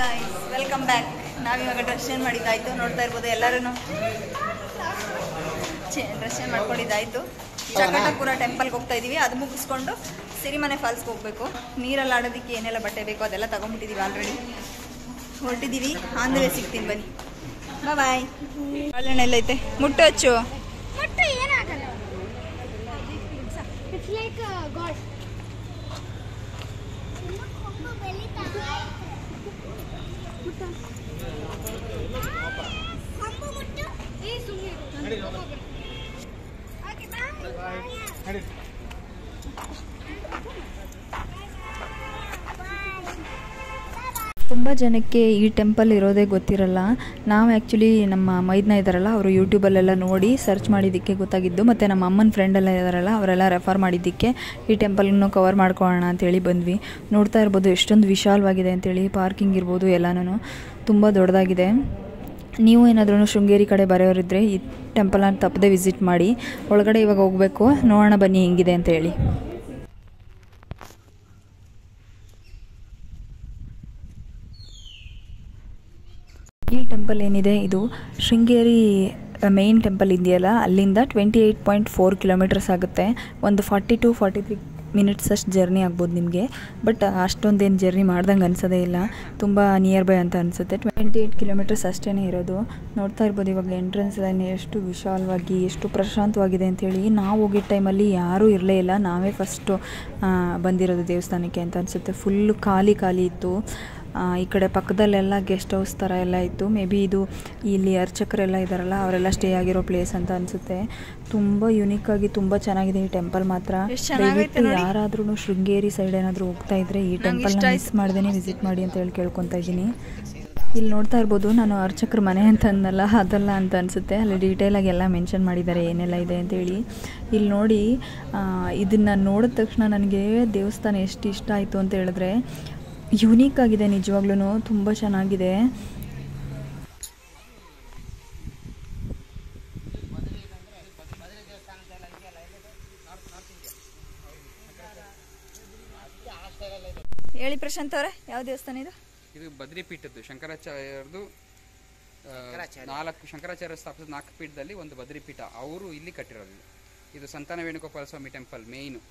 Guys, welcome back. ನಾವಿವಾಗ dress change ಮಾಡಿದ್ದಾಯಿತು, ನೋಡ್ತಾ ಇರ್ಬೋದು ಎಲ್ಲರೂ ಡ್ರೆಸ್ ಚೇಂಜ್ ಮಾಡ್ಕೊಂಡಿದ್ದಾಯಿತು. ಚಕಟಪುರ ಟೆಂಪಲ್ಗೆ ಹೋಗ್ತಾ ಇದ್ದೀವಿ. ಅದು ಮುಗಿಸ್ಕೊಂಡು ಸಿರಿಮನೆ ಫಾಲ್ಸ್ಗೆ ಹೋಗಬೇಕು. ನೀರಲ್ಲಿ ಆಡೋದಕ್ಕೆ ಏನೆಲ್ಲ ಬಟ್ಟೆ ಬೇಕೋ ಅದೆಲ್ಲ ತೊಗೊಂಡ್ಬಿಟ್ಟಿದ್ದೀವಿ, ಆಲ್ರೆಡಿ ಹೊರಟಿದ್ದೀವಿ. ಆನ್ ದ ವೇ ಸಿಗ್ತೀನಿ, ಬನ್ನಿ. ಬಾಯ್. ಬಾಳೆಹಣ್ಣು ಎಲ್ಲೈತೆ, ಮುಟ್ಟು ಹಚ್ಚು. ತುಂಬ ಜನಕ್ಕೆ ಈ ಟೆಂಪಲ್ ಇರೋದೇ ಗೊತ್ತಿರಲ್ಲ. ನಾವು ಆ್ಯಕ್ಚುಲಿ ನಮ್ಮ ಮೈದ್ನ ಇದ್ದಾರಲ್ಲ, ಅವರು ಯೂಟ್ಯೂಬಲ್ಲೆಲ್ಲ ನೋಡಿ ಸರ್ಚ್ ಮಾಡಿದ್ದಕ್ಕೆ ಗೊತ್ತಾಗಿದ್ದು, ಮತ್ತು ನಮ್ಮ ಅಮ್ಮನ ಫ್ರೆಂಡೆಲ್ಲ ಇದ್ದಾರಲ್ಲ, ಅವರೆಲ್ಲ ರೆಫರ್ ಮಾಡಿದ್ದಕ್ಕೆ ಈ ಟೆಂಪಲ್ನು ಕವರ್ ಮಾಡ್ಕೊಳ್ಳೋಣ ಅಂತೇಳಿ ಬಂದ್ವಿ. ನೋಡ್ತಾ ಇರ್ಬೋದು ಎಷ್ಟೊಂದು ವಿಶಾಲವಾಗಿದೆ ಅಂತೇಳಿ. ಪಾರ್ಕಿಂಗ್ ಇರ್ಬೋದು ಎಲ್ಲನೂ ತುಂಬ ದೊಡ್ಡದಾಗಿದೆ. ನೀವು ಏನಾದ್ರೂ ಶೃಂಗೇರಿ ಕಡೆ ಬರೋರಿದ್ದರೆ ಈ ಟೆಂಪಲ್ನ ತಪ್ಪದೆ ವಿಸಿಟ್ ಮಾಡಿ. ಒಳಗಡೆ ಇವಾಗ ಹೋಗಬೇಕು, ನೋಡೋಣ ಬನ್ನಿ ಹೆಂಗಿದೆ ಅಂತ ಹೇಳಿ. ಈ ಟೆಂಪಲ್ ಏನಿದೆ, ಇದು ಶೃಂಗೇರಿ ಮೇನ್ ಟೆಂಪಲ್ ಇದೆಯಲ್ಲ, ಅಲ್ಲಿಂದ 28.4 ಕಿಲೋಮೀಟರ್ಸ್ ಆಗುತ್ತೆ. ಒಂದು 40 to 43 ಮಿನಿಟ್ಸ್ ಅಷ್ಟು ಜರ್ನಿ ಆಗ್ಬೋದು ನಿಮಗೆ. ಬಟ್ ಅಷ್ಟೊಂದೇನು ಜರ್ನಿ ಮಾಡ್ದಂಗೆ ಅನಿಸೋದೇ ಇಲ್ಲ, ತುಂಬ ನಿಯರ್ ಬೈ ಅಂತ ಅನಿಸುತ್ತೆ. 28 ಕಿಲೋಮೀಟರ್ಸ್ ಅಷ್ಟೇ ಇರೋದು. ನೋಡ್ತಾ ಇರ್ಬೋದು ಇವಾಗ ಎಂಟ್ರೆನ್ಸಲ್ಲಿ ಎಷ್ಟು ವಿಶಾಲವಾಗಿ, ಎಷ್ಟು ಪ್ರಶಾಂತವಾಗಿದೆ ಅಂಥೇಳಿ. ನಾವು ಹೋಗಿದ್ದ ಟೈಮಲ್ಲಿ ಯಾರೂ ಇರಲೇ ಇಲ್ಲ, ನಾವೇ ಫಸ್ಟು ಬಂದಿರೋದು ದೇವಸ್ಥಾನಕ್ಕೆ ಅಂತ ಅನಿಸುತ್ತೆ. ಫುಲ್ಲು ಖಾಲಿ ಇತ್ತು. ಈ ಕಡೆ ಪಕ್ಕದಲ್ಲೆಲ್ಲ ಗೆಸ್ಟ್ ಹೌಸ್ ಥರ ಎಲ್ಲ ಇತ್ತು. ಮೇ ಬಿ ಇದು ಇಲ್ಲಿ ಅರ್ಚಕರೆಲ್ಲ ಇದ್ದಾರಲ್ಲ, ಅವರೆಲ್ಲ ಸ್ಟೇ ಆಗಿರೋ ಪ್ಲೇಸ್ ಅಂತ ಅನಿಸುತ್ತೆ. ತುಂಬ ಯುನೀಕಾಗಿ ತುಂಬ ಚೆನ್ನಾಗಿದೆ ಈ ಟೆಂಪಲ್ ಮಾತ್ರ. ದಯವಿಟ್ಟು ಯಾರಾದ್ರೂ ಶೃಂಗೇರಿ ಸೈಡ್ ಏನಾದರೂ ಹೋಗ್ತಾ ಇದ್ದರೆ ಈ ಟೆಂಪಲ್ನ ಮಿಸ್ ಮಾಡ್ದೇ ವಿಸಿಟ್ ಮಾಡಿ ಅಂತ ಹೇಳಿ ಕೇಳ್ಕೊತಾ ಇದ್ದೀನಿ. ಇಲ್ಲಿ ನೋಡ್ತಾ ಇರ್ಬೋದು, ನಾನು ಅರ್ಚಕ್ರ ಮನೆ ಅಂತ ಅಂದಲ್ಲ, ಅದಲ್ಲ ಅಂತ ಅನಿಸುತ್ತೆ. ಅಲ್ಲಿ ಡೀಟೇಲಾಗಿ ಎಲ್ಲ ಮೆನ್ಷನ್ ಮಾಡಿದ್ದಾರೆ ಏನೆಲ್ಲ ಇದೆ ಅಂತೇಳಿ. ಇಲ್ಲಿ ನೋಡಿ, ಇದನ್ನು ನೋಡಿದ ತಕ್ಷಣ ನನಗೆ ದೇವಸ್ಥಾನ ಎಷ್ಟು ಇಷ್ಟ ಆಯಿತು ಅಂತ ಹೇಳಿದ್ರೆ, ಯುನೀಕ್ ಆಗಿದೆ ನಿಜವಾಗ್ಲೂ, ತುಂಬ ಚೆನ್ನಾಗಿದೆ. ಹೇಳಿ ಪ್ರಶಾಂತ್ ಅವರೇ, ಯಾವ ದೇವಸ್ಥಾನ ಇದು? ಇದು ಬದ್ರಿಪೀಠದ್ದು, ಶಂಕರಾಚಾರ್ಯರದು 4 ಶಂಕರಾಚಾರ್ಯ ಸ್ಥಾಪಿಸಿದ 4 ಪೀಠದಲ್ಲಿ ಒಂದು ಬದ್ರಿಪೀಠ. ಅವರು ಇಲ್ಲಿ ಕಟ್ಟಿರೋದು. ಇದು ಸಂತಾನ ವೇಣುಗೋಪಾಲ ಸ್ವಾಮಿ ಟೆಂಪಲ್ ಮೇಯ್ನು.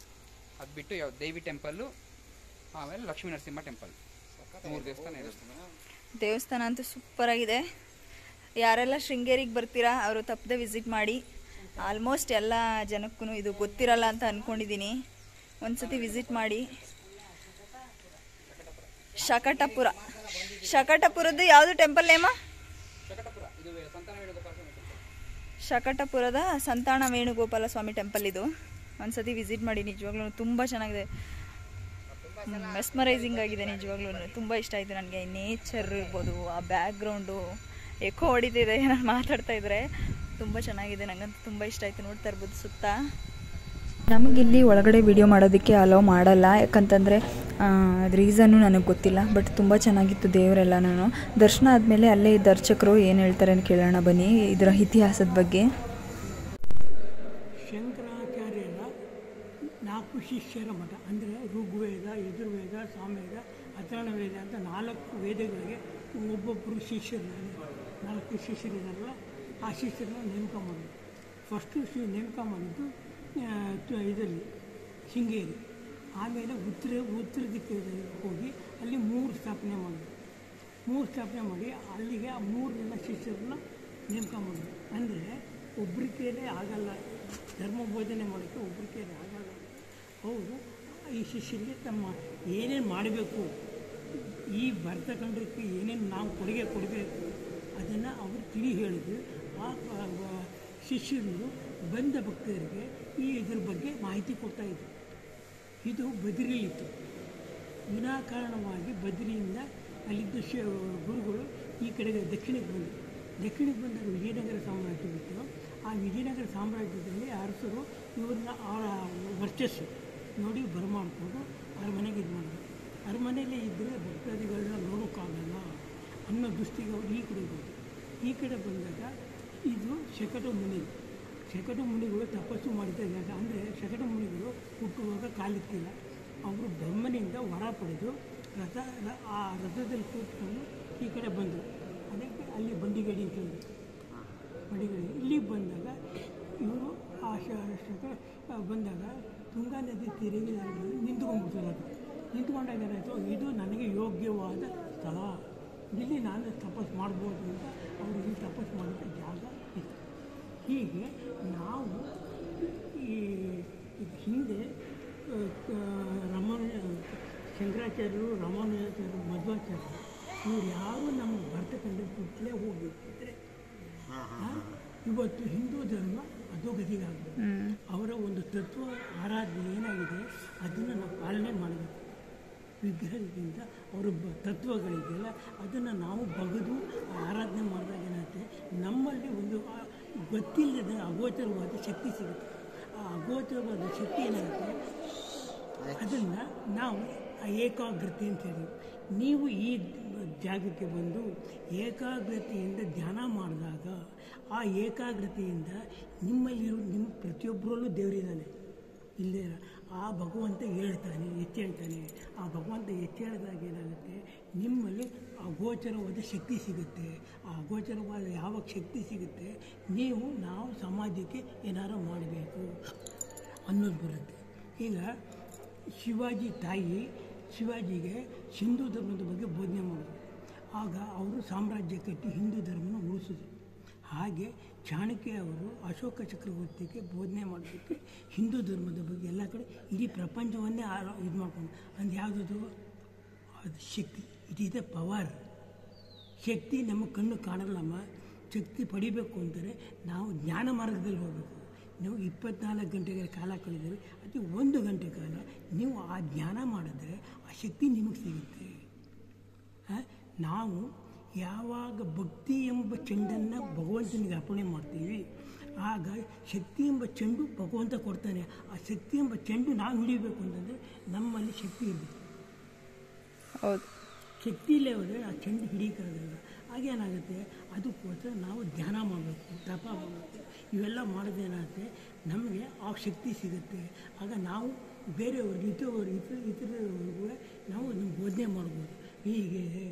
ಅದು ಬಿಟ್ಟು ದೇವಿ ಟೆಂಪಲ್ಲು, ಆಮೇಲೆ ಲಕ್ಷ್ಮೀ ನರಸಿಂಹ ಟೆಂಪಲ್, 3 ದೇವಸ್ಥಾನ ಇರುತ್ತೆ. ದೇವಸ್ಥಾನ ಅಂತೂ ಸೂಪರ್ ಆಗಿದೆ. ಯಾರೆಲ್ಲ ಶೃಂಗೇರಿಗೆ ಬರ್ತೀರಾ ಅವರು ತಪ್ಪದೆ ವಿಸಿಟ್ ಮಾಡಿ. ಆಲ್ಮೋಸ್ಟ್ ಎಲ್ಲ ಜನಕ್ಕೂ ಇದು ಗೊತ್ತಿರಲ್ಲ ಅಂತ ಅಂದ್ಕೊಂಡಿದ್ದೀನಿ. ಒಂದ್ಸತಿ ವಿಸಿಟ್ ಮಾಡಿ. ಶಕಟಪುರದ್ದು ಯಾವುದು ಟೆಂಪಲ್ ನೇಮ? ಶಕಟಪುರದ ಸಂತಾನ ವೇಣುಗೋಪಾಲ ಸ್ವಾಮಿ ಟೆಂಪಲ್ ಇದು. ಒಂದ್ಸತಿ ವಿಸಿಟ್ ಮಾಡಿ, ನಿಜವಾಗ್ಲೂ ತುಂಬ ಚೆನ್ನಾಗಿದೆ. ಮೆಸ್ಮರೈಸಿಂಗ್ ಆಗಿದೆ ನಿಜವಾಗ್ಲೂ. ತುಂಬ ಇಷ್ಟ ಆಯಿತು ನನಗೆ. ನೇಚರ್ ಇರ್ಬೋದು, ಆ ಬ್ಯಾಕ್ಗ್ರೌಂಡು ಎಕೋ ಹೊಡಿತಿದೆ ನಾನು ಮಾತಾಡ್ತಾ ಇದ್ರೆ. ತುಂಬ ಚೆನ್ನಾಗಿದೆ, ನನಗಂತೂ ತುಂಬ ಇಷ್ಟ ಆಯಿತು. ನೋಡ್ತಾ ಇರ್ಬೋದು ಸುತ್ತ. ನಮಗಿಲ್ಲಿ ಒಳಗಡೆ ವಿಡಿಯೋ ಮಾಡೋದಕ್ಕೆ ಅಲೋ ಮಾಡಲ್ಲ, ಯಾಕಂತಂದರೆ ಅದು ರೀಸನ್ನು ನನಗೆ ಗೊತ್ತಿಲ್ಲ. ಬಟ್ ತುಂಬ ಚೆನ್ನಾಗಿತ್ತು ದೇವರೆಲ್ಲನೂ. ದರ್ಶನ ಆದಮೇಲೆ ಅಲ್ಲೇ ಇದ್ದ ಅರ್ಚಕರು ಏನು ಹೇಳ್ತಾರೆ ಅಂತ ಕೇಳೋಣ ಬನ್ನಿ, ಇದರ ಇತಿಹಾಸದ ಬಗ್ಗೆ. ಶಂಕರಾಚಾರ್ಯರ 4 ಶಿಷ್ಯರ ಮಠ, ಅಂದರೆ ಋಗ್ವೇದ, ಯಜುರ್ವೇದ, ಸಾಮವೇದ, ಅಥರ್ವವೇದ ಅಂತ 4 ವೇದಗಳಿಗೆ ಒಬ್ಬೊಬ್ಬರು ಶಿಷ್ಯರು, 4 ಶಿಷ್ಯರಿದ್ದಾರಲ್ಲ, ಆ ಶಿಷ್ಯರನ್ನ ನೇಮಕ ಮಾಡಿದ್ರು. ಫಸ್ಟು ನೇಮಕ ಮಾಡಿದ್ದು ಇದರಲ್ಲಿ ಶೃಂಗೇರಿ. ಆಮೇಲೆ ಉತ್ತರ ದಿಕ್ಕಿಗೆ ಹೋಗಿ ಅಲ್ಲಿ 3 ಸ್ಥಾಪನೆ ಮಾಡಿದ್ರು. 3 ಸ್ಥಾಪನೆ ಮಾಡಿ ಅಲ್ಲಿಗೆ ಆ 3 ಜನ ಶಿಷ್ಯರನ್ನ ನೇಮಕ ಮಾಡಿದ್ರು. ಅಂದರೆ ಒಬ್ಬರ ಕೈಲೇ ಆಗಲ್ಲ, ಧರ್ಮ ಬೋಧನೆ ಮಾಡೋಕ್ಕೆ ಒಬ್ಬರ ಕೈಲೇ ಆಗಲ್ಲ. ಅವರು ಈ ಶಿಷ್ಯರಿಗೆ ತಮ್ಮ ಏನೇನು ಮಾಡಬೇಕು, ಈ ಬರ್ತಕ್ಕಂಥಕ್ಕೆ ಏನೇನು ನಾವು ಕೊಡುಗೆ ಕೊಡಬೇಕು ಅದನ್ನು ಅವರು ತಿಳಿ ಹೇಳಿದ್ರು. ಆ ಶಿಷ್ಯರು ಬಂದ ಭಕ್ತರಿಗೆ ಇದ್ರ ಬಗ್ಗೆ ಮಾಹಿತಿ ಕೊಡ್ತಾಯಿದ್ರು. ಇದು ಬದ್ರಿಲಿತ್ತು. ವಿನಾಕಾರಣವಾಗಿ ಬದ್ರಿಯಿಂದ ಅಲ್ಲಿದ್ದ ಗುರುಗಳು ಈ ಕಡೆಗೆ ದಕ್ಷಿಣಕ್ಕೆ ಬಂದಾಗ ವಿಜಯನಗರ ಸಾಮ್ರಾಜ್ಯ ಬಿಟ್ಟು, ಆ ವಿಜಯನಗರ ಸಾಮ್ರಾಜ್ಯದಲ್ಲಿ ಅರಸರು ಇವ್ರನ್ನ ವರ್ಚಸ್ಸು ನೋಡಿ ಬರಮಾಡಿಕೊಂಡು ಅರಮನೆಗೆ ಇದು ಮಾಡಿದ್ರು. ಅರಮನೆಯಲ್ಲೇ ಇದ್ದರೆ ಭಕ್ತಾದಿಗಳನ್ನ ನೋಡೋಕ್ಕಾಗಲ್ಲ ಅನ್ನೋ ದೃಷ್ಟಿಗೆ ಅವರು ಈ ಕಡೆ ಬಂದಾಗ ಇದು ಶಕಟ ಮುನಿಗಳು ತಪಸ್ಸು ಮಾಡಿದ ಜಾಗ. ಅಂದರೆ ಶಕಟ ಮುನಿಗಳು ಹುಟ್ಟುವಾಗ ಕಾಲಿತ್ತಿಲ್ಲ. ಅವರು ಬ್ರಹ್ಮನಿಂದ ವರ ಪಡೆದು ಆ ರಥದಲ್ಲಿ ಕೂತ್ಕೊಂಡು ಈ ಕಡೆ ಬಂದರು. ಅದಕ್ಕೆ ಅಲ್ಲಿ ಬಂಡಿಗಡಿ ಅಂತ ಹೇಳಿದ್ರು. ಬಂಡಿಗಡಿ ಇಲ್ಲಿಗೆ ಬಂದಾಗ ಇವರು ಆ ಬಂದಾಗ ತುಂಗಾ ನದಿ ತೀರಿಗೆ ನಿಂತ್ಕೊಂಡ್ಬಿಡ್ತಾರೆ. ಅದು ನಿಂತ್ಕೊಂಡಾಗ ಏನಾಯಿತು, ಇದು ನನಗೆ ಯೋಗ್ಯವಾದ ಸ್ಥಳ, ಇಲ್ಲಿ ನಾನು ತಪಸ್ಸು ಮಾಡ್ಬೋದು ಅಂತ ಅವ್ರಿಗೆ ತಪಸ್ಸು ಮಾಡೋಕ್ಕೆ ಜಾಗ ಇತ್ತು. ಹೀಗೆ ನಾವು ಈ ಹಿಂದೆ ಶಂಕರಾಚಾರ್ಯರು, ರಾಮಾನುಜಾಚಾರ್ಯರು, ಮಧ್ವಾಚಾರ್ಯರು ಇವ್ರು ಯಾರು ನಮ್ಮ ಬರ್ತಕ್ಕಂಥ ಕೂಡಲೇ ಹೋಗ್ಬೇಕಿದ್ರೆ ಇವತ್ತು ಹಿಂದೂ ಧರ್ಮ ಅಧೋಗತಿಗಾಗಬೇಕು. ಅವರ ಒಂದು ತತ್ವ ಆರಾಧನೆ ಏನಾಗಿದೆ ಅದನ್ನು ನಾವು ಪಾಲನೆ ಮಾಡಬೇಕು. ವಿಗ್ರಹದಿಂದ ಅವರ ತತ್ವಗಳಿದೆಯಲ್ಲ ಅದನ್ನು ನಾವು ಬಗೆದು ಆರಾಧನೆ ಮಾಡಿದಾಗ ಏನಾಗುತ್ತೆ, ನಮ್ಮಲ್ಲಿ ಒಂದು ಗೊತ್ತಿಲ್ಲದ ಅಗೋಚರವಾದ ಶಕ್ತಿ ಸಿಗುತ್ತೆ. ಆ ಅಗೋಚರವಾದ ಶಕ್ತಿ ಏನಾಗುತ್ತೆ, ಅದನ್ನು ನಾವು ಏಕಾಗ್ರತೆ ಅಂತ ಹೇಳಿ, ನೀವು ಈ ಜಾಗಕ್ಕೆ ಬಂದು ಏಕಾಗ್ರತೆಯಿಂದ ಧ್ಯಾನ ಮಾಡಿದಾಗ ಆ ಏಕಾಗ್ರತೆಯಿಂದ ನಿಮ್ಮ ಪ್ರತಿಯೊಬ್ಬರಲ್ಲೂ ದೇವರಿದ್ದಾನೆ. ಇಲ್ಲೇ ಆ ಭಗವಂತ ಹೇಳ್ತಾನೆ, ಎಚ್ಚೇಳ್ತಾನೆ. ಆ ಭಗವಂತ ಎಚ್ಚೇಳಿದಾಗ ಏನಾಗುತ್ತೆ, ನಿಮ್ಮಲ್ಲಿ ಅಗೋಚರವಾದ ಶಕ್ತಿ ಸಿಗುತ್ತೆ. ಆ ಅಗೋಚರವಾದ ಯಾವಾಗ ಶಕ್ತಿ ಸಿಗುತ್ತೆ, ನಾವು ಸಮಾಜಕ್ಕೆ ಏನಾರು ಮಾಡಬೇಕು ಅನ್ನೋದು ಬರುತ್ತೆ. ಈಗ ಶಿವಾಜಿ ತಾಯಿ ಶಿವಾಜಿಗೆ ಹಿಂದೂ ಧರ್ಮದ ಬಗ್ಗೆ ಬೋಧನೆ ಮಾಡಿದ್ರು. ಆಗ ಅವರು ಸಾಮ್ರಾಜ್ಯ ಕಟ್ಟಿ ಹಿಂದೂ ಧರ್ಮನ ಉಳಿಸಿದ್ರು. ಹಾಗೆ ಚಾಣಕ್ಯ ಅವರು ಅಶೋಕ ಚಕ್ರವರ್ತಿಗೆ ಬೋಧನೆ ಮಾಡೋದಕ್ಕೆ ಹಿಂದೂ ಧರ್ಮದ ಬಗ್ಗೆ ಎಲ್ಲ ಕಡೆ ಇಡೀ ಪ್ರಪಂಚವನ್ನೇ ಇದು ಮಾಡ್ಕೊಂಡು, ಅಂದು ಯಾವುದದು ಅದು ಶಕ್ತಿ. It is the power. ಶಕ್ತಿ ನಮ್ಮ ಕಣ್ಣು ಕಾಣಲ್ಲಮ್ಮ. ಶಕ್ತಿ ಪಡಿಬೇಕು ಅಂದರೆ ನಾವು ಜ್ಞಾನ ಮಾರ್ಗದಲ್ಲಿ ಹೋಗಬೇಕು. ನೀವು 24 ಗಂಟೆಗಳ ಕಾಲ ಕಳೆದರೆ ಅದು 1 ಗಂಟೆ ಕಾಲ ನೀವು ಆ ಧ್ಯಾನ ಮಾಡಿದ್ರೆ ಆ ಶಕ್ತಿ ನಿಮಗೆ ಸಿಗುತ್ತೆ. ನಾವು ಯಾವಾಗ ಭಕ್ತಿ ಎಂಬ ಚೆಂಡನ್ನು ಭಗವಂತನಿಗೆ ಅರ್ಪಣೆ ಮಾಡ್ತೀವಿ, ಆಗ ಶಕ್ತಿ ಎಂಬ ಚೆಂಡು ಭಗವಂತ ಕೊಡ್ತಾನೆ. ಆ ಶಕ್ತಿ ಎಂಬ ಚೆಂಡು ನಾವು ಹಿಡಿಬೇಕು ಅಂತಂದರೆ ನಮ್ಮಲ್ಲಿ ಶಕ್ತಿ ಇರಬೇಕು. ಹೌದು, ಶಕ್ತಿ ಇಲ್ಲೇ ಹೋದರೆ ಆ ಚೆಂಡು ಹಿಡಿಯೋಕ್ಕಾಗಲ್ಲ. ಹಾಗೇನಾಗುತ್ತೆ, ಅದಕ್ಕೋಸ್ಕರ ನಾವು ಧ್ಯಾನ ಮಾಡಬೇಕು, ತಪ ಮಾಡಬೇಕು. ಇವೆಲ್ಲ ಮಾಡೋದೇನಾಗುತ್ತೆ, ನಮಗೆ ಆ ಶಕ್ತಿ ಸಿಗುತ್ತೆ. ಆಗ ನಾವು ಬೇರೆಯವ್ರಿಗೆ ಇತರವ್ರಿಗೂ ನಾವು ಬೋಧನೆ ಮಾಡ್ಬೋದು. ಹೀಗೆ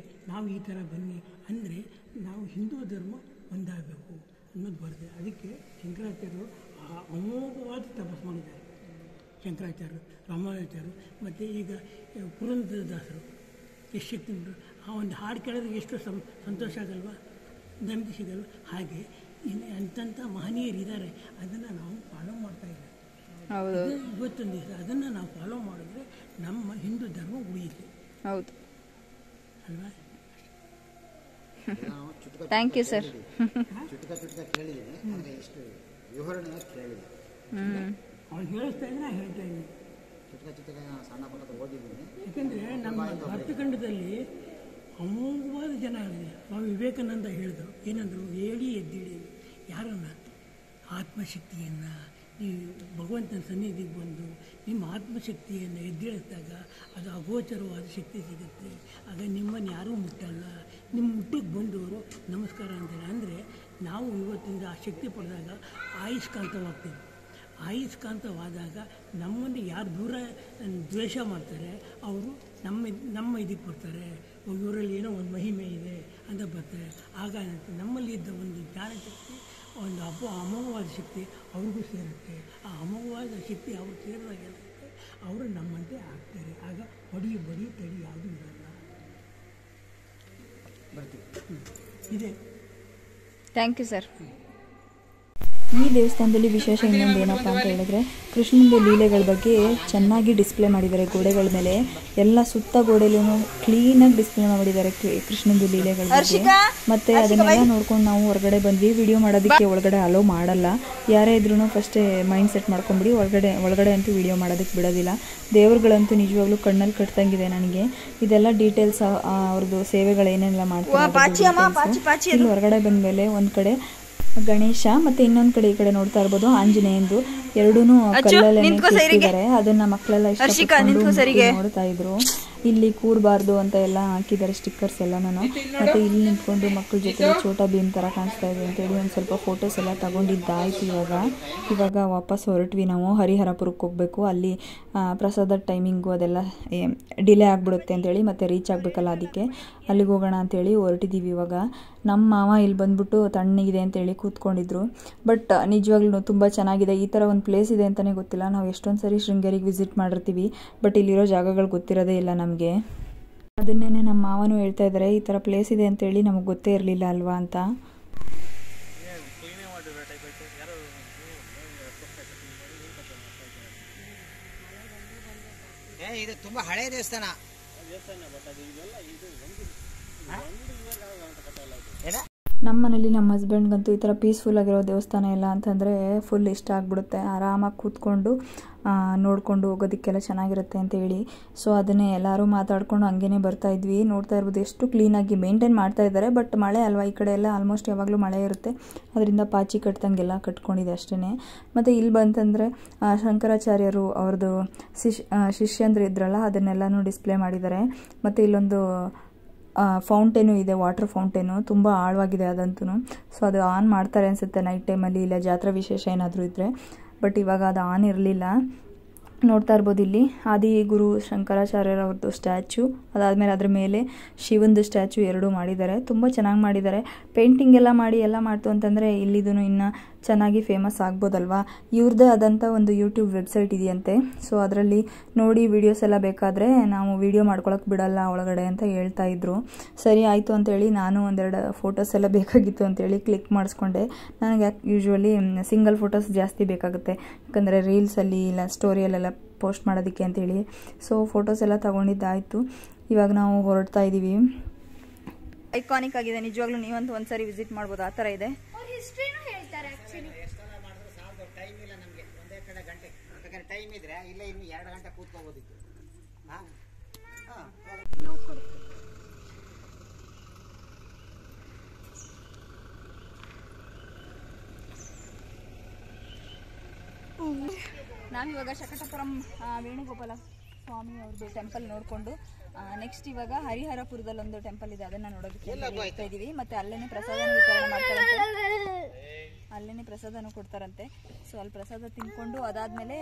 ನಾವು ಈ ಥರ ಬನ್ನಿ ಅಂದರೆ ನಾವು ಹಿಂದೂ ಧರ್ಮ ಒಂದಾಗಬೇಕು ಅನ್ನೋದು ಬರ್ತದೆ. ಅದಕ್ಕೆ ಶಂಕರಾಚಾರ್ಯರು ಅಮೋಘವಾದ ತಪಸ್ಸು ಮಾಡಿದ್ದಾರೆ. ಶಂಕರಾಚಾರ್ಯರು, ರಾಮಾನುಜಾಚಾರ್ಯರು ಮತ್ತು ಈಗ ಪುರಂದರದಾಸರು ಎಷ್ಟು ಶಕ್ತಿ ಉಂಟು. ಆ ಒಂದು ಹಾಡು ಕೇಳಿದ್ರೆ ಎಷ್ಟು ಸಂತೋಷ ಆಗಲ್ವಾ, ನೆಮ್ಮದಿ ಸಿಗಲ್ವ. ಹಾಗೆ ಎಂತೆಂಥ ಮಹನೀಯರಿದ್ದಾರೆ, ಅದನ್ನು ನಾವು ಫಾಲೋ ಮಾಡ್ತಾಯಿದ್ದೇವೆ. ಇವತ್ತೊಂದು ದಿವಸ ಅದನ್ನು ನಾವು ಫಾಲೋ ಮಾಡಿದ್ರೆ ನಮ್ಮ ಹಿಂದೂ ಧರ್ಮ ಉಳಿಯುತ್ತೆ. ಹೌದು ಅಲ್ವಾ? Thank you sir. ಚುಟುಕ ಕೇಳಿದ್ದೀನಿ, ಅಂದರೆ ಎಷ್ಟು ವಿವರಣೆಯಾಗಿ ಕೇಳಿದೆ. ಅವ್ರು ಹೇಳಿಸ್ತಾ ಇದ್ರೆ ನಾನು ಹೇಳ್ತಾ ಇದ್ದೀನಿ. ಚುಟುಕ ಸಣ್ಣ ಪುಟ್ಟ ಓದಿದ್ದೀನಿ. ಯಾಕೆಂದರೆ ನಮ್ಮ ಭಾರತಖಂಡದಲ್ಲಿ ಅಮೋಘವಾದ ಜನ ಇದೆ. ಸ್ವಾಮಿ ವಿವೇಕಾನಂದ ಹೇಳಿದರು, ಏನಂದರು, ಹೇಳಿ ಎದ್ದೇಳಿ. ಯಾರನ್ನ? ಆತ್ಮಶಕ್ತಿಯನ್ನು ನೀವು ಭಗವಂತನ ಸನ್ನಿಧಿಗೆ ಬಂದು ನಿಮ್ಮ ಆತ್ಮಶಕ್ತಿಯನ್ನು ಎದ್ದೇಳಿಸಿದಾಗ ಅದು ಅಗೋಚರವಾದ ಶಕ್ತಿ ಸಿಗುತ್ತೆ. ಆಗ ನಿಮ್ಮನ್ನು ಯಾರೂ ಮುಟ್ಟಲ್ಲ. ನಿಮ್ಮ ಮುಟ್ಟಿಗೆ ಬಂದವರು ನಮಸ್ಕಾರ ಅಂತಾರೆ. ಅಂದರೆ ನಾವು ಇವತ್ತಿಂದ ಆ ಶಕ್ತಿ ಪಡೆದಾಗ ಆಯುಷ್ಕಾಂತವಾಗ್ತೀವಿ. ಆಯುಷ್ಕಾಂತವಾದಾಗ ನಮ್ಮನ್ನು ಯಾರು ದೂರ ದ್ವೇಷ ಮಾಡ್ತಾರೆ ಅವರು ನಮ್ಮ ಇದಕ್ಕೆ ಬರ್ತಾರೆ. ಇವರಲ್ಲಿ ಏನೋ ಒಂದು ಮಹಿಮೆ ಇದೆ ಅಂತ ಬರ್ತಾರೆ. ಆಗ ನಮ್ಮಲ್ಲಿ ಇದ್ದ ಒಂದು ಜ್ಞಾನಶಕ್ತಿ, ಒಂದು ಅಮೋಘವಾದ ಶಕ್ತಿ ಅವ್ರಿಗೂ ಸೇರುತ್ತೆ. ಆ ಅಮೋಘವಾದ ಶಕ್ತಿ ಅವ್ರು ಸೇರಿದಾಗ ಏನಾಗುತ್ತೆ, ಅವರು ನಮ್ಮಂತೆ ಆಗ್ತಾರೆ. ಆಗ ಬಡಿ ತಡಿ ಯಾವುದೂ ಇರಲ್ಲ. ಇದೆ. Thank you sir. ಈ ದೇವಸ್ಥಾನದಲ್ಲಿ ವಿಶೇಷ ಇನ್ನೊಂದು ಏನಪ್ಪ ಅಂತ ಹೇಳಿದ್ರೆ, ಕೃಷ್ಣನ ಲೀಲೆಗಳ ಬಗ್ಗೆ ಚೆನ್ನಾಗಿ ಡಿಸ್ಪ್ಲೇ ಮಾಡಿದ್ದಾರೆ ಗೋಡೆಗಳ ಮೇಲೆ. ಎಲ್ಲ ಸುತ್ತ ಗೋಡೆಲೂ ಕ್ಲೀನಾಗಿ ಡಿಸ್ಪ್ಲೇ ಮಾಡಿದ್ದಾರೆ ಕೃಷ್ಣನ ಲೀಲೆಗಳ ಬಗ್ಗೆ. ಮತ್ತೆ ಅದನ್ನೆಲ್ಲ ನೋಡ್ಕೊಂಡು ನಾವು ಹೊರಗಡೆ ಬಂದ್ವಿ. ವಿಡಿಯೋ ಮಾಡೋದಕ್ಕೆ ಒಳಗಡೆ ಅಲೋ ಮಾಡಲ್ಲ. ಯಾರೇ ಇದ್ರೂ ಫಸ್ಟೇ ಮೈಂಡ್ ಸೆಟ್ ಮಾಡ್ಕೊಂಬಿಡಿ. ಒಳಗಡೆ ಅಂತೂ ವಿಡಿಯೋ ಮಾಡೋದಕ್ಕೆ ಬಿಡೋದಿಲ್ಲ. ದೇವ್ರುಗಳಂತೂ ನಿಜವಾಗ್ಲೂ ಕಣ್ಣಲ್ಲಿ ಕಟ್ತಂಗಿದೆ ನನಗೆ. ಇದೆಲ್ಲ ಡೀಟೇಲ್ಸ್ ಅವ್ರದ್ದು ಸೇವೆಗಳೇನೆಲ್ಲ ಮಾಡ್ತಾರೆ. ಇಲ್ಲಿ ಹೊರಗಡೆ ಬಂದಮೇಲೆ ಒಂದು ಕಡೆ ಗಣೇಶ ಮತ್ತೆ ಇನ್ನೊಂದು ಕಡೆ ಈ ಕಡೆ ನೋಡ್ತಾ ಇರ್ಬೋದು ಆಂಜನೇಯಂದು. ಎರಡೂ ಕಲ್ಲಲ್ಲೇ ಕೆತ್ತಿದ್ದಾರೆ. ಅದನ್ನ ಮಕ್ಕಳೆಲ್ಲ ಇಷ್ಟಪಟ್ಟು ನೋಡ್ತಾ ಇದ್ರು. ಇಲ್ಲಿ ಕೂಡಬಾರ್ದು ಅಂತ ಎಲ್ಲ ಹಾಕಿದ್ದಾರೆ ಸ್ಟಿಕ್ಕರ್ಸ್ ಎಲ್ಲನೂ. ಮತ್ತು ಇಲ್ಲಿ ನಿಂತ್ಕೊಂಡು ಮಕ್ಕಳ ಜೊತೆ ಛೋಟಾ ಭೀಮ್ ಥರ ಕಾಣಿಸ್ತಾ ಇದೆ ಅಂತೇಳಿ ಒಂದು ಸ್ವಲ್ಪ ಫೋಟೋಸ್ ಎಲ್ಲ ತಗೊಂಡಿದ್ದಾಯಿತು. ಇವಾಗ ವಾಪಸ್ ಹೊರಟ್ವಿ. ನಾವು ಹರಿಹರಪುರಕ್ಕೆ ಹೋಗಬೇಕು. ಅಲ್ಲಿ ಪ್ರಸಾದದ ಟೈಮಿಂಗು ಅದೆಲ್ಲ ಡಿಲೇ ಆಗಿಬಿಡುತ್ತೆ ಅಂತೇಳಿ ಮತ್ತು ರೀಚ್ ಆಗಬೇಕಲ್ಲ, ಅದಕ್ಕೆ ಅಲ್ಲಿಗೆ ಹೋಗೋಣ ಅಂತೇಳಿ ಹೊರಟಿದ್ದೀವಿ. ಇವಾಗ ನಮ್ಮ ಮಾವ ಇಲ್ಲಿ ಬಂದ್ಬಿಟ್ಟು ತಣ್ಣಗಿದೆ ಅಂತೇಳಿ ಕೂತ್ಕೊಂಡಿದ್ರು. ಬಟ್ ನಿಜವಾಗ್ಲೂ ತುಂಬ ಚೆನ್ನಾಗಿದೆ. ಈ ಥರ ಒಂದು ಪ್ಲೇಸ್ ಇದೆ ಅಂತಲೇ ಗೊತ್ತಿಲ್ಲ. ನಾವು ಎಷ್ಟೊಂದು ಸರಿ ಶೃಂಗೇರಿಗೆ ವಿಸಿಟ್ ಮಾಡಿರ್ತೀವಿ, ಬಟ್ ಇಲ್ಲಿರೋ ಜಾಗಗಳು ಗೊತ್ತಿರೋದೇ ಇಲ್ಲ ನಮಗೆ. ಅದನ್ನೇ ನಮ್ಮ ಮಾವನು ಹೇಳ್ತಾ ಇದ್ದಾರೆ, ಈ ಥರ ಪ್ಲೇಸ್ ಇದೆ ಅಂತೇಳಿ ನಮಗೆ ಗೊತ್ತೇ ಇರಲಿಲ್ಲ ಅಲ್ವಾ ಅಂತ. ಇದು ತುಂಬಾ ಹಳೆ ದೇವಸ್ಥಾನ. ನಮ್ಮ ಮನೇಲಿ ನಮ್ಮ ಹಸ್ಬೆಂಡ್ಗಂತೂ ಈ ಥರ ಪೀಸ್ಫುಲ್ ಆಗಿರೋ ದೇವಸ್ಥಾನ ಎಲ್ಲ ಅಂತಂದರೆ ಫುಲ್ ಇಷ್ಟ ಆಗಿಬಿಡುತ್ತೆ. ಆರಾಮಾಗಿ ಕೂತ್ಕೊಂಡು ನೋಡಿಕೊಂಡು ಹೋಗೋದಕ್ಕೆಲ್ಲ ಚೆನ್ನಾಗಿರುತ್ತೆ ಅಂತ ಹೇಳಿ. ಸೊ ಅದನ್ನೇ ಎಲ್ಲರೂ ಮಾತಾಡ್ಕೊಂಡು ಹಂಗೇ ಬರ್ತಾ ಇದ್ವಿ. ನೋಡ್ತಾ ಇರ್ಬೋದು ಎಷ್ಟು ಕ್ಲೀನಾಗಿ ಮೇಂಟೈನ್ ಮಾಡ್ತಾ ಇದ್ದಾರೆ. ಬಟ್ ಮಳೆ ಅಲ್ವಾ, ಈ ಕಡೆ ಎಲ್ಲ ಆಲ್ಮೋಸ್ಟ್ ಯಾವಾಗಲೂ ಮಳೆ ಇರುತ್ತೆ. ಅದರಿಂದ ಪಾಚಿ ಕಟ್ದಂಗೆಲ್ಲ ಕಟ್ಕೊಂಡಿದೆ ಅಷ್ಟೇ. ಮತ್ತು ಇಲ್ಲಿ ಬಂತಂದರೆ ಶಂಕರಾಚಾರ್ಯರು ಅವ್ರದ್ದು ಶಿಷ್ಯಂದ್ರು ಇದ್ರಲ್ಲ, ಅದನ್ನೆಲ್ಲನೂ ಡಿಸ್ಪ್ಲೇ ಮಾಡಿದ್ದಾರೆ. ಮತ್ತು ಇಲ್ಲೊಂದು ಫೌಂಟೇನು ಇದೆ, ವಾಟರ್ ಫೌಂಟೇನು, ತುಂಬ ಆಳವಾಗಿದೆ ಅದಂತೂ. ಸೊ ಅದು ಆನ್ ಮಾಡ್ತಾರೆ ಅನಿಸುತ್ತೆ ನೈಟ್ ಟೈಮಲ್ಲಿ, ಇಲ್ಲ ಜಾತ್ರಾ ವಿಶೇಷ ಏನಾದರೂ ಇದ್ದರೆ. ಬಟ್ ಇವಾಗ ಅದು ಆನ್ ಇರಲಿಲ್ಲ. ನೋಡ್ತಾ ಇರ್ಬೋದು ಇಲ್ಲಿ ಆದಿಗುರು ಶಂಕರಾಚಾರ್ಯರವ್ರದ್ದು ಸ್ಟ್ಯಾಚು, ಅದಾದಮೇಲೆ ಅದ್ರ ಮೇಲೆ ಶಿವಂದು ಸ್ಟ್ಯಾಚು ಎರಡೂ ಮಾಡಿದ್ದಾರೆ. ತುಂಬ ಚೆನ್ನಾಗಿ ಮಾಡಿದ್ದಾರೆ. ಪೇಂಟಿಂಗ್ ಎಲ್ಲ ಮಾಡಿ ಎಲ್ಲ ಮಾಡ್ತು ಅಂತಂದರೆ ಇಲ್ಲಿದೂ ಇನ್ನೂ ಚೆನ್ನಾಗಿ ಫೇಮಸ್ ಆಗ್ಬೋದಲ್ವಾ. ಇವ್ರದ್ದೇ ಆದಂಥ ಒಂದು ಯೂಟ್ಯೂಬ್ ವೆಬ್ಸೈಟ್ ಇದೆಯಂತೆ. ಸೊ ಅದರಲ್ಲಿ ನೋಡಿ ವಿಡಿಯೋಸ್ ಎಲ್ಲ ಬೇಕಾದರೆ ನಾವು ವಿಡಿಯೋ ಮಾಡ್ಕೊಳಕ್ಕೆ ಬಿಡಲ್ಲ ಒಳಗಡೆ ಅಂತ ಹೇಳ್ತಾ ಇದ್ರು. ಸರಿ ಆಯಿತು ಅಂತೇಳಿ ನಾನು ಒಂದೆರಡು ಫೋಟೋಸ್ ಎಲ್ಲ ಬೇಕಾಗಿತ್ತು ಅಂತೇಳಿ ಕ್ಲಿಕ್ ಮಾಡಿಸ್ಕೊಂಡೆ. ನನಗೆ ಯೂಶ್ವಲಿ ಸಿಂಗಲ್ ಫೋಟೋಸ್ ಜಾಸ್ತಿ ಬೇಕಾಗುತ್ತೆ, ಯಾಕಂದರೆ ರೀಲ್ಸಲ್ಲಿ ಇಲ್ಲ ಸ್ಟೋರಿಯಲ್ಲೆಲ್ಲ ಪೋಸ್ಟ್ ಮಾಡೋದಕ್ಕೆ ಅಂತೇಳಿ. ಸೊ ಫೋಟೋಸ್ ಎಲ್ಲ ತಗೊಂಡಿದ್ದಾಯಿತು. ಇವಾಗ ನಾವು ಹೊರಡ್ತಾ ಇದ್ದೀವಿ. ಐಕಾನಿಕ್ ಆಗಿದೆ ನಿಜವಾಗ್ಲೂ. ನೀವಂತೂ ಒಂದ್ಸರಿ ವಿಸಿಟ್ ಮಾಡ್ಬೋದು, ಆ ಥರ ಇದೆ. ಟೈಮ್ ಇಲ್ಲ ನಮಗೆ, ಒಂದೇ ಕಡೆ ಗಂಟೆ ಬೇಕಾದ್ರೆ ಟೈಮ್ ಇದ್ರೆ ಇಲ್ಲ ಇನ್ನು 2 ಗಂಟೆ ಕೂತ್ಕೋಬೋದಿತ್ತು. ನಾವಿವಾಗ ಶಕಟಪುರಂ ವೇಣುಗೋಪಾಲ ಸ್ವಾಮಿ ಅವ್ರದ್ದು ಟೆಂಪಲ್ ನೋಡಿಕೊಂಡು ನೆಕ್ಸ್ಟ್ ಇವಾಗ ಹರಿಹರಪುರದಲ್ಲಿ ಒಂದು ಟೆಂಪಲ್ ಇದೆ, ಅದನ್ನ ನೋಡೋದಕ್ಕೆ ಹೋಗ್ತಾ ಇದೀವಿ. ಮತ್ತೆ ಅಲ್ಲೇನೆ ಪ್ರಸಾದನ ವಿತರಣೆ ಮಾಡ್ತಾರಂತೆ, ಅಲ್ಲೇನೆ ಪ್ರಸಾದನೂ ಕೊಡ್ತಾರಂತೆ. ಸೊ ಅಲ್ಲಿ ಪ್ರಸಾದ ತಿನ್ಕೊಂಡು ಅದಾದ್ಮೇಲೆ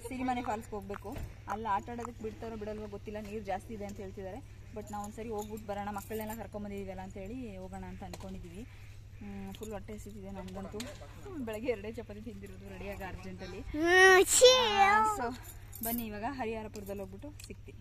ಸಿರಿಮನೆ ಫಾಲ್ಸ್ಗೆ ಹೋಗ್ಬೇಕು. ಅಲ್ಲಿ ಆಟ ಆಡೋದಕ್ಕೆ ಬಿಡ್ತಾರೋ ಬಿಡಲ್ವೋ ಗೊತ್ತಿಲ್ಲ, ನೀರು ಜಾಸ್ತಿ ಇದೆ ಅಂತ ಹೇಳ್ತಿದ್ದಾರೆ. ಬಟ್ ನಾವು ಒಂದ್ಸರಿ ಹೋಗ್ಬಿಟ್ಟು ಬರೋಣ, ಮಕ್ಕಳನ್ನೆಲ್ಲ ಕರ್ಕೊಂಬಂದಿದ್ದೀವಲ್ಲ ಅಂತೇಳಿ ಹೋಗೋಣ ಅಂತ ಅನ್ಕೊಂಡಿದ್ದೀವಿ. ಫುಲ್ ಹೊಟ್ಟೆ ಹಸಿತಿದೆ ನನಗಂತೂ. ಬೆಳಗ್ಗೆ 2 ಚಪಾತಿ ತಿಂದಿರೋದು ರೆಡಿಯಾಗ ಅರ್ಜೆಂಟಲ್ಲಿ. ಸೊ ಬನ್ನಿ ಇವಾಗ ಹರಿಹರಪುರದಲ್ಲಿ ಹೋಗ್ಬಿಟ್ಟು ಸಿಗ್ತೀವಿ.